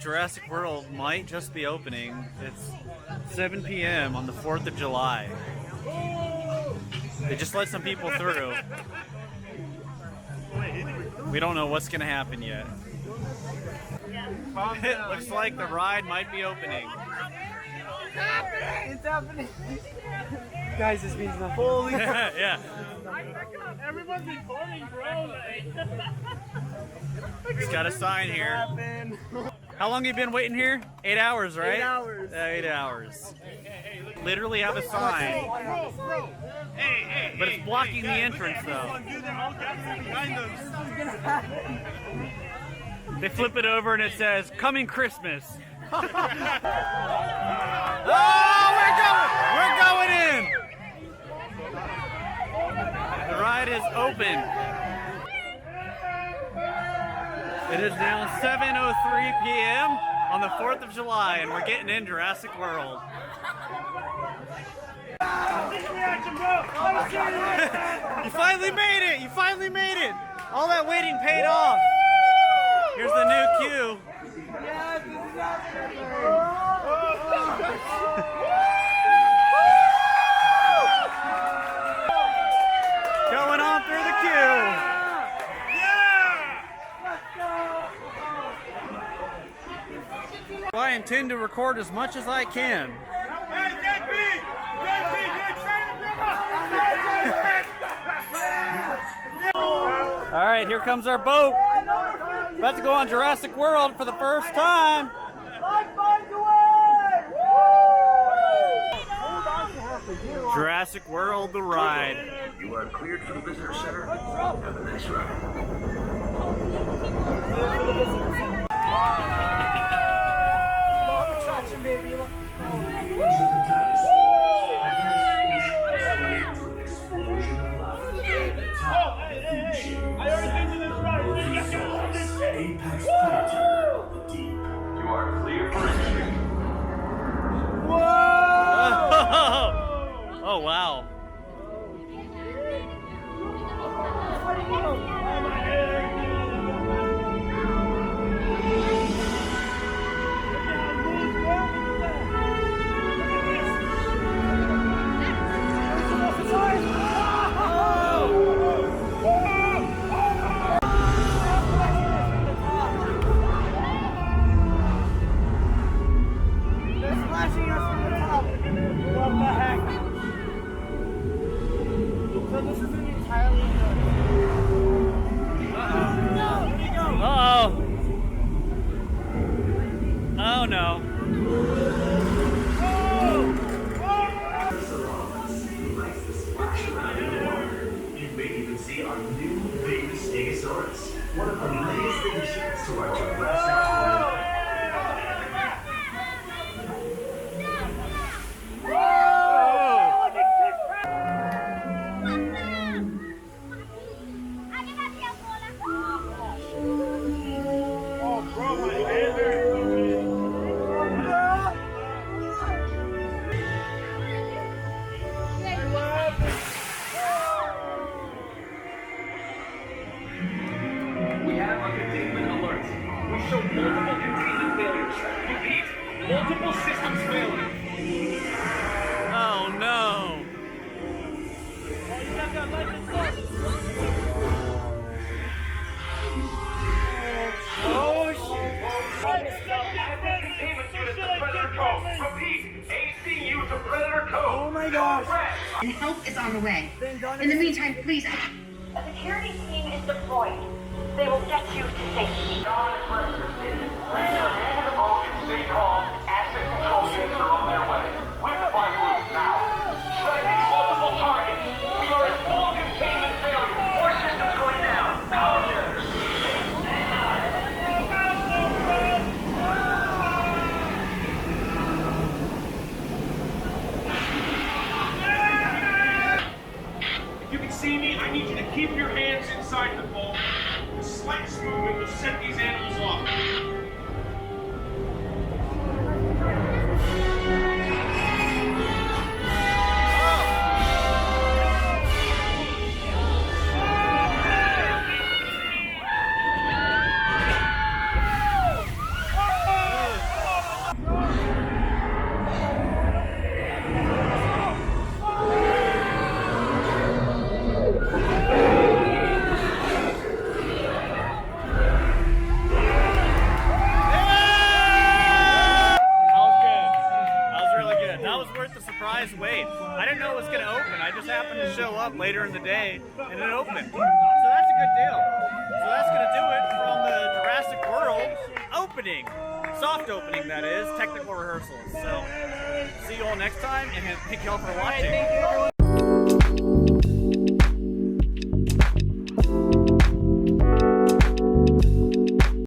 Jurassic World might just be opening. It's 7 p.m. on the 4th of July. They just let some people through. We don't know what's gonna happen yet. It looks like the ride might be opening. It's happening. Guys, this means nothing. Holy yeah. Everyone's recording, bro. He's got a sign here. How long have you been waiting here? 8 hours, right? 8 hours. 8 hours. Literally have a sign. But it's blocking the entrance though. They flip it over and it says, "Coming Christmas." Oh, we're going in! The ride is open. It is now 7:03 p.m. on the 4th of July and we're getting in Jurassic World. You finally made it! You finally made it! All that waiting paid off. Here's the new queue. Yes, this is happening. Going on through the queue. I intend to record as much as I can. All right, here comes our boat. About to go on Jurassic World for the first time. Jurassic World The Ride. You are cleared for the visitor center. Have a nice ride. Apex predator of the deep. You are clear for entry. Oh, wow. Oh no. You may even see our new baby Stegosaurus, one of the latest additions to our Jurassic World. We have a containment alert. We show multiple containment failures. Repeat, multiple systems failing. Oh no. Oh shit. Containment unit to Predator Code. Repeat, ACU to Predator Code. Oh my gosh. And help is on the way. In the meantime, please. A security team is deployed. They will get you to safety. All can stay calm. Asset control units are on their way. We're flying routes now. Striking multiple targets. We are in full containment failure. More systems going down. Power generators. If you can see me, I need you to keep your hands inside the boat. The slightest movement will set these animals off. open. I just happened to show up later in the day and it opened. So that's a good deal. So that's going to do it from the Jurassic World opening. Soft opening, that is. Technical rehearsals. So see you all next time, and thank you all for watching.